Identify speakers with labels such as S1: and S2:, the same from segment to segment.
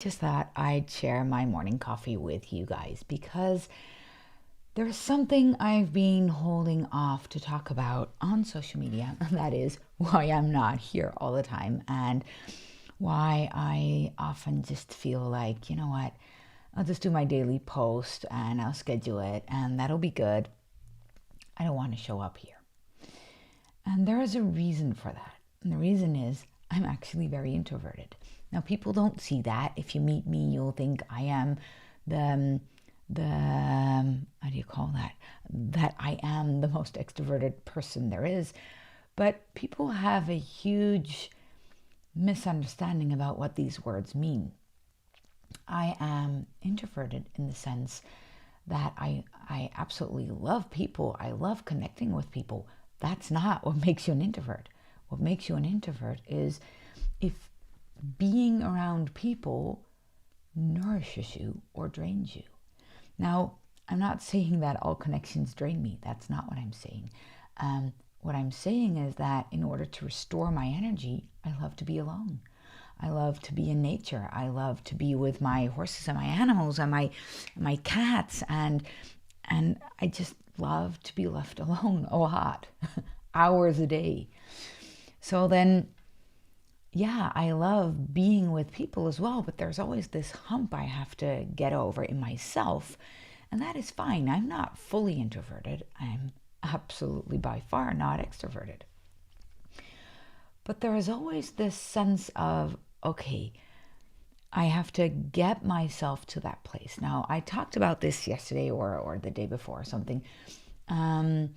S1: Just thought I'd share my morning coffee with you guys because there's something I've been holding off to talk about on social media, and that is why I'm not here all the time and why I often just feel like, you know what, I'll just do my daily post and I'll schedule it and that'll be good. I don't want to show up here. And there is a reason for that. And the reason is I'm actually very introverted. Now, people don't see that. If you meet me, you'll think I am the how do you call that? That I am the most extroverted person there is. But people have a huge misunderstanding about what these words mean. I am introverted in the sense that I absolutely love people. I love connecting with people. That's not what makes you an introvert. What makes you an introvert is if being around people nourishes you or drains you. Now, I'm not saying that all connections drain me. That's not what I'm saying. What I'm saying is that in order to restore my energy, I love to be alone. I love to be in nature. I love to be with my horses and my animals and my cats and I just love to be left alone a lot, hours a day. So then, yeah, I love being with people as well, but there's always this hump I have to get over in myself, and that is fine. I'm not fully introverted. I'm absolutely by far not extroverted. But there is always this sense of, okay, I have to get myself to that place. Now, I talked about this yesterday or the day before or something, um,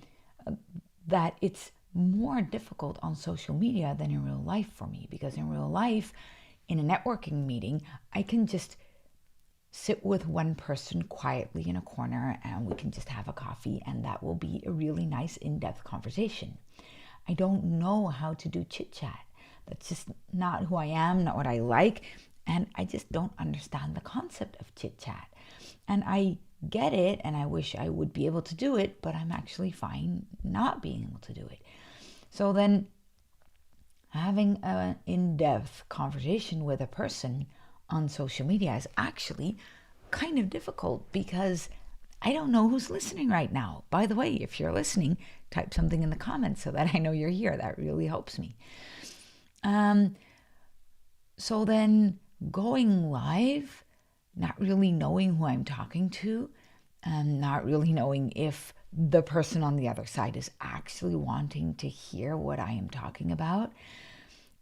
S1: that it's more difficult on social media than in real life for me, because in real life, in a networking meeting, I can just sit with one person quietly in a corner and we can just have a coffee, and that will be a really nice in-depth conversation. I don't know how to do chit chat. That's just not who I am, not what I like, and I just don't understand the concept of chit chat. And I get it and I wish I would be able to do it, but I'm actually fine not being able to do it. So then having an in-depth conversation with a person on social media is actually kind of difficult because I don't know who's listening right now. By the way, if you're listening, type something in the comments so that I know you're here. That really helps me. So then going live, not really knowing who I'm talking to, and not really knowing if the person on the other side is actually wanting to hear what I am talking about,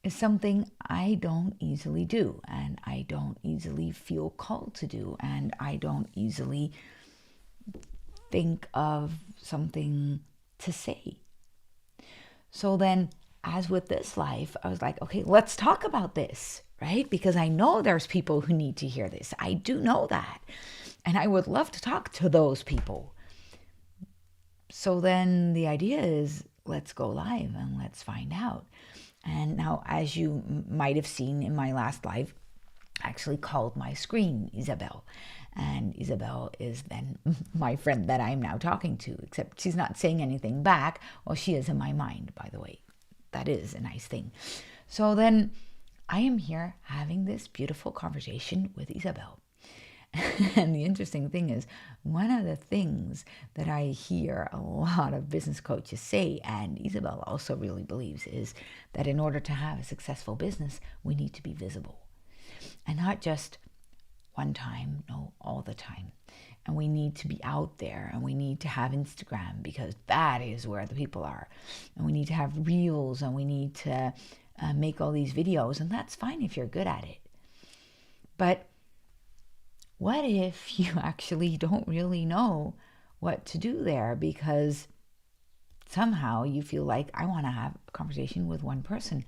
S1: is something I don't easily do, and I don't easily feel called to do, and I don't easily think of something to say. So then, as with this life, I was like, okay, let's talk about this, right? Because I know there's people who need to hear this. I do know that. And I would love to talk to those people. So then the idea is, let's go live and let's find out. And now, as you might have seen in my last live, I actually called my screen Isabel. And Isabel is then my friend that I'm now talking to, except she's not saying anything back. Well, she is in my mind, by the way. That is a nice thing. So then I am here having this beautiful conversation with Isabel. And the interesting thing is, one of the things that I hear a lot of business coaches say, and Isabel also really believes, is that in order to have a successful business, we need to be visible. And not just one time, no, all the time. And we need to be out there, and we need to have Instagram because that is where the people are. And we need to have reels, and we need to make all these videos, and that's fine if you're good at it. But what if you actually don't really know what to do there because somehow you feel like, I want to have a conversation with one person.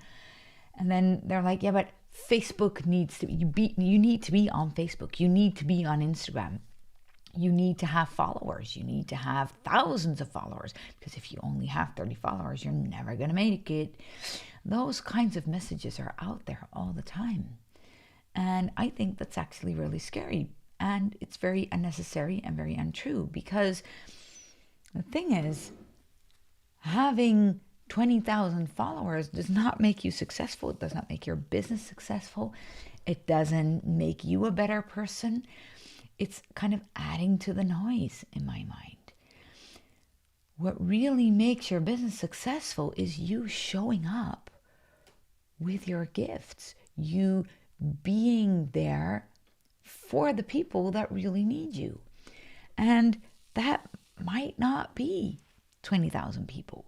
S1: And then they're like, yeah, but Facebook needs to be, you need to be on Facebook. You need to be on Instagram. You need to have followers. You need to have thousands of followers, because if you only have 30 followers, you're never going to make it. Those kinds of messages are out there all the time. And I think that's actually really scary. And it's very unnecessary and very untrue, because the thing is, having 20,000 followers does not make you successful. It does not make your business successful. It doesn't make you a better person. It's kind of adding to the noise in my mind. What really makes your business successful is you showing up with your gifts, you being there for the people that really need you. And that might not be 20,000 people.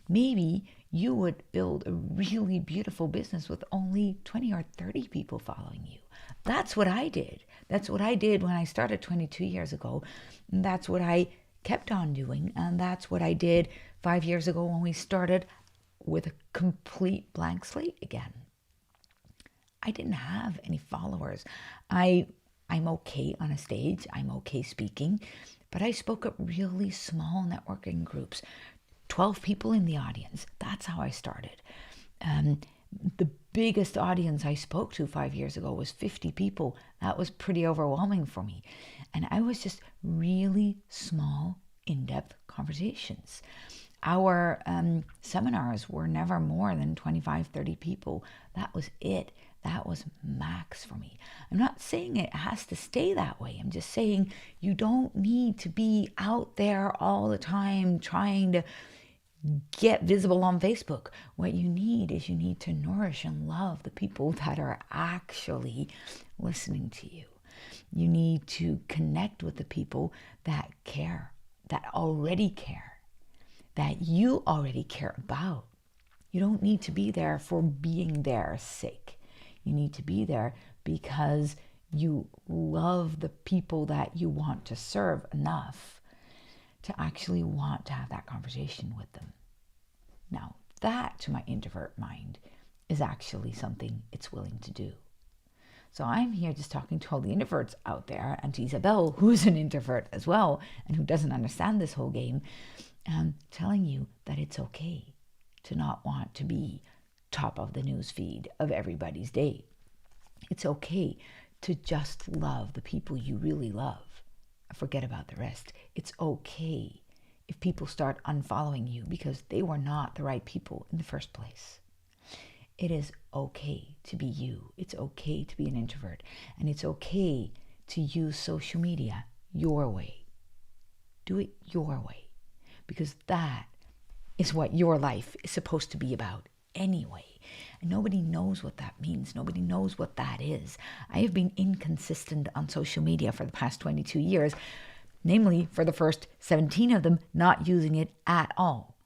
S1: Maybe you would build a really beautiful business with only 20 or 30 people following you. That's what I did. That's what I did when I started 22 years ago. And that's what I kept on doing. And that's what I did 5 years ago when we started with a complete blank slate again. I didn't have any followers. I'm okay on a stage. I'm okay speaking. But I spoke at really small networking groups. 12 people in the audience. That's how I started. The biggest audience I spoke to 5 years ago was 50 people. That was pretty overwhelming for me. And I was just really small, in-depth conversations. Our seminars were never more than 25, 30 people. That was it. That was max for me. I'm not saying it has to stay that way. I'm just saying you don't need to be out there all the time trying to get visible on Facebook. What you need is you need to nourish and love the people that are actually listening to you. You need to connect with the people that care, that already care, that you already care about. You don't need to be there for being their sake. You need to be there because you love the people that you want to serve enough to actually want to have that conversation with them. Now, that to my introvert mind is actually something it's willing to do. So I'm here just talking to all the introverts out there and to Isabel, who's an introvert as well and who doesn't understand this whole game, telling you that it's okay to not want to be top of the news feed of everybody's day. It's okay to just love the people you really love. Forget about the rest. It's okay if people start unfollowing you because they were not the right people in the first place. It is okay to be you. It's okay to be an introvert. And it's okay to use social media your way. Do it your way. Because that is what your life is supposed to be about anyway. And nobody knows what that means. Nobody knows what that is. I have been inconsistent on social media for the past 22 years, namely for the first 17 of them, not using it at all.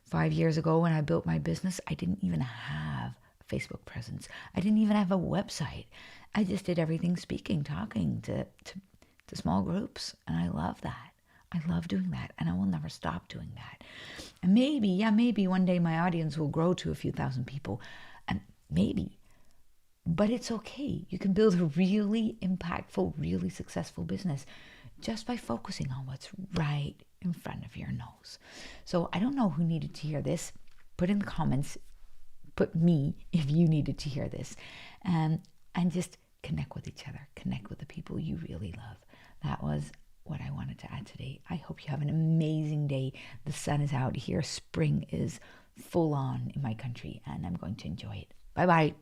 S1: 5 years ago when I built my business, I didn't even have a Facebook presence. I didn't even have a website. I just did everything speaking, talking to small groups. And I love that. I love doing that, and I will never stop doing that. And maybe one day my audience will grow to a few thousand people, and maybe. But it's okay. You can build a really impactful, really successful business just by focusing on what's right in front of your nose. So I don't know who needed to hear this. Put in the comments, put me if you needed to hear this, and just connect with each other. Connect with the people you really love. That was what I wanted to add today. I hope you have an amazing day. The sun is out here. Spring is full on in my country, and I'm going to enjoy it. Bye-bye.